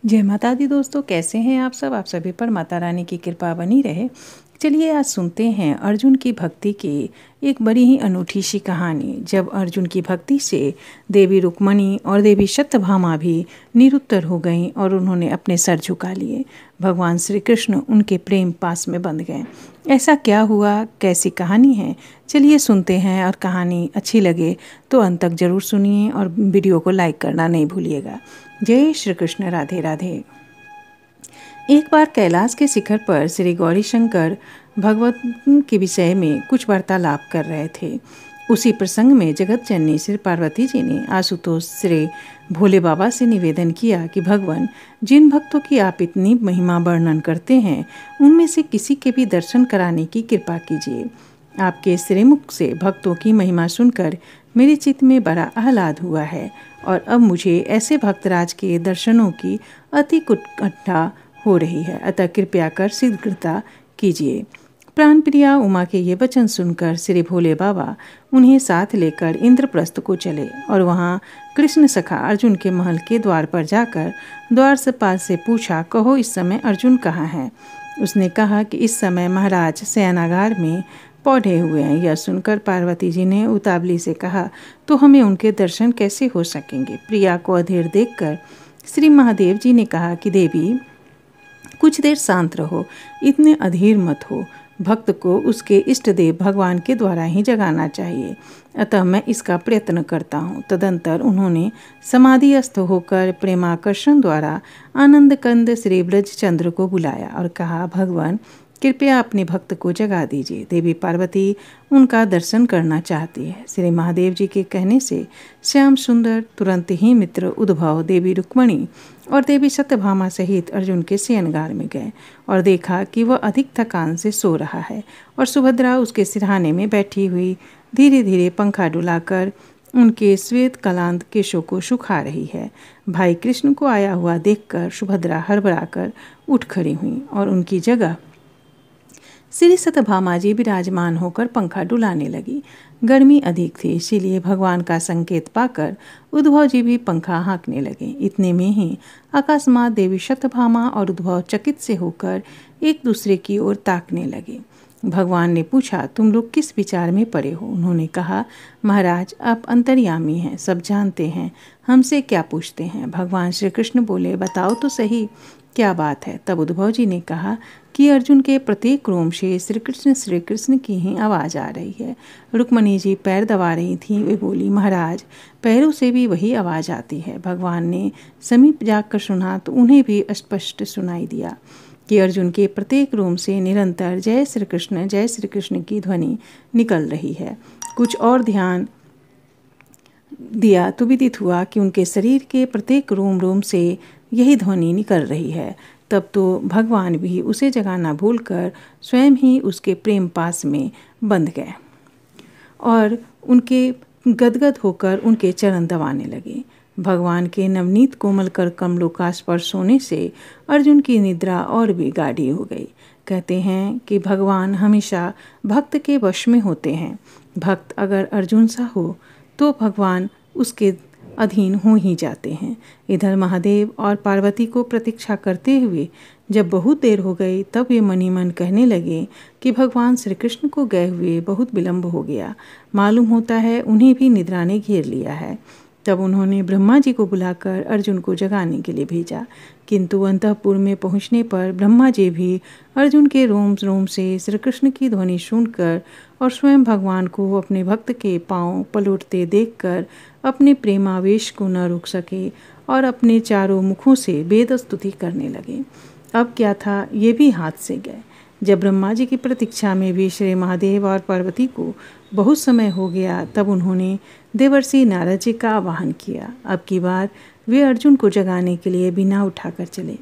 जय माता दी दोस्तों, कैसे हैं आप सब। आप सभी पर माता रानी की कृपा बनी रहे। चलिए आज सुनते हैं अर्जुन की भक्ति की एक बड़ी ही अनूठी सी कहानी। जब अर्जुन की भक्ति से देवी रुक्मणी और देवी सत्यभामा भी निरुत्तर हो गईं और उन्होंने अपने सर झुका लिए, भगवान श्री कृष्ण उनके प्रेम पास में बंध गए। ऐसा क्या हुआ, कैसी कहानी है, चलिए सुनते हैं। और कहानी अच्छी लगे तो अंत तक जरूर सुनिए और वीडियो को लाइक करना नहीं भूलिएगा। जय श्री कृष्ण, राधे राधे। एक बार कैलाश के शिखर पर श्री गौरी शंकर भगवत के विषय में कुछ वार्तालाप कर रहे थे। उसी प्रसंग में जगत जननी श्री पार्वती जी ने आशुतोष श्री भोले बाबा से निवेदन किया कि भगवान, जिन भक्तों की आप इतनी महिमा वर्णन करते हैं उनमें से किसी के भी दर्शन कराने की कृपा कीजिए। आपके श्रीमुख से भक्तों की महिमा सुनकर मेरे चित्त में बड़ा आह्लाद हुआ है और अब मुझे ऐसे भक्तराज के दर्शनों की अति उत्कंठा हो रही है, अतः कृपया कर शीघ्रता कीजिए। प्राणप्रिया उमा के ये वचन सुनकर श्री भोले बाबा उन्हें साथ लेकर इंद्रप्रस्थ को चले और वहाँ कृष्ण सखा अर्जुन के महल के द्वार पर जाकर द्वारपाल से पूछा, कहो इस समय अर्जुन कहाँ है। उसने कहा कि इस समय महाराज शयनागार में पौधे हुए हैं। यह सुनकर पार्वती जी ने उतावली से कहा, तो हमें उनके दर्शन कैसे हो सकेंगे। प्रिया को अधीर देखकर श्री महादेव जी ने कहा कि देवी, कुछ देर शांत रहो, इतने अधीर मत हो। भक्त को उसके इष्ट देव भगवान के द्वारा ही जगाना चाहिए, अतः मैं इसका प्रयत्न करता हूँ। तदंतर उन्होंने समाधिस्थ होकर प्रेमाकर्षण द्वारा आनंद कंद श्री ब्रजचंद्र को बुलाया और कहा, भगवान कृपया अपने भक्त को जगा दीजिए। देवी पार्वती उनका दर्शन करना चाहती है। श्री महादेव जी के कहने से श्याम सुंदर तुरंत ही मित्र उद्भव, देवी रुक्मणी और देवी सत्यभामा सहित अर्जुन के शयनगार में गए और देखा कि वह अधिक थकान से सो रहा है और सुभद्रा उसके सिरहाने में बैठी हुई धीरे धीरे पंखा डुलाकर उनके श्वेत कलांत केशों को सुखा रही है। भाई कृष्ण को आया हुआ देखकर सुभद्रा हड़बड़ाकर उठ खड़ी हुई और उनकी जगह श्री सत्यभामा जी विराजमान होकर पंखा डुलाने लगी। गर्मी अधिक थी, इसीलिए भगवान का संकेत पाकर उद्भव जी भी पंखा हाँकने लगे। इतने में ही अकस्मात देवी सत्यभामा और उद्भव चकित से होकर एक दूसरे की ओर ताकने लगे। भगवान ने पूछा, तुम लोग किस विचार में पड़े हो। उन्होंने कहा, महाराज आप अंतर्यामी हैं, सब जानते हैं, हमसे क्या पूछते हैं। भगवान श्री कृष्ण बोले, बताओ तो सही क्या बात है। तब उद्भव जी ने कहा कि अर्जुन के प्रत्येक रोम से श्री कृष्ण की ही आवाज़ आ रही है। रुक्मणी जी पैर दबा रही थी, वे बोली, महाराज पैरों से भी वही आवाज़ आती है। भगवान ने समीप जाकर सुना तो उन्हें भी स्पष्ट सुनाई दिया कि अर्जुन के प्रत्येक रोम से निरंतर जय श्री कृष्ण की ध्वनि निकल रही है। कुछ और ध्यान दिया तो विदित हुआ कि उनके शरीर के प्रत्येक रोम रोम से यही ध्वनि निकल रही है। तब तो भगवान भी उसे जगाना भूलकर स्वयं ही उसके प्रेम पास में बंध गए और उनके गदगद होकर उनके चरण दबाने लगे। भगवान के नवनीत कोमल कर कमलों का स्पर्श होने से अर्जुन की निद्रा और भी गाढ़ी हो गई। कहते हैं कि भगवान हमेशा भक्त के वश में होते हैं। भक्त अगर अर्जुन सा हो तो भगवान उसके अधीन हो ही जाते हैं। इधर महादेव और पार्वती को प्रतीक्षा करते हुए जब बहुत देर हो गई, तब वे मनी मन कहने लगे कि भगवान श्री कृष्ण को गए हुए बहुत विलंब हो गया, मालूम होता है उन्हें भी निद्रा ने घेर लिया है। तब उन्होंने ब्रह्मा जी को बुलाकर अर्जुन को जगाने के लिए भेजा, किंतु अंतःपुर में पहुंचने पर ब्रह्मा जी भी अर्जुन के रोम रोम से श्री कृष्ण की ध्वनि सुनकर और स्वयं भगवान को अपने भक्त के पांव पलटते देखकर अपने प्रेमावेश को न रोक सके और अपने चारों मुखों से वेद स्तुति करने लगे। अब क्या था, ये भी हाथ से गए। जब ब्रह्मा जी की प्रतीक्षा में भी श्री महादेव और पार्वती को बहुत समय हो गया, तब उन्होंने देवर्षि नारद जी का आवाहन किया। अब की बार वे अर्जुन को जगाने के लिए बिना उठाकर चले,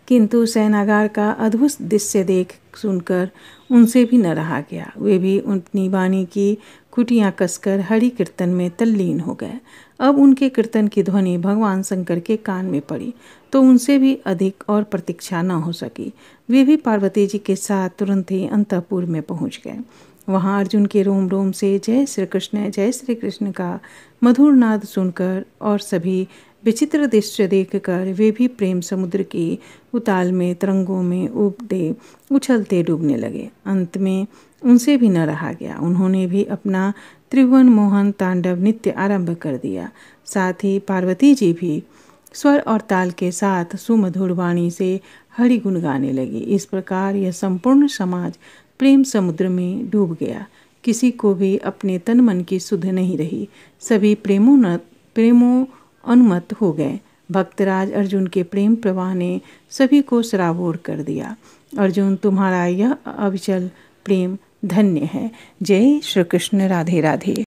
किंतु शयनागार का अद्भुत दृश्य देख सुनकर उनसे भी न रहा गया। वे भी अपनी वाणी की कुटियाँ कसकर हरि कीर्तन में तल्लीन हो गए। अब उनके कीर्तन की ध्वनि भगवान शंकर के कान में पड़ी तो उनसे भी अधिक और प्रतीक्षा न हो सकी। वे भी पार्वती जी के साथ तुरंत ही अंतःपुर में पहुंच गए। वहाँ अर्जुन के रोम रोम से जय श्री कृष्ण का मधुर नाद सुनकर और सभी विचित्र दृश्य देखकर वे भी प्रेम समुद्र के उताल में तरंगों में उछलते डूबने लगे। अंत में उनसे भी न रहा गया। उन्होंने भी अपना त्रिभुवन मोहन तांडव नृत्य आरंभ कर दिया। साथ ही पार्वती जी भी स्वर और ताल के साथ सुमधुर वाणी से हरि गुण गाने लगी। इस प्रकार यह संपूर्ण समाज प्रेम समुद्र में डूब गया। किसी को भी अपने तन मन की सुध नहीं रही। सभी प्रेमों अनुमत हो गए। भक्तराज अर्जुन के प्रेम प्रवाह ने सभी को सराबोर कर दिया। अर्जुन, तुम्हारा यह अविचल प्रेम धन्य है। जय श्री कृष्ण। राधे राधे।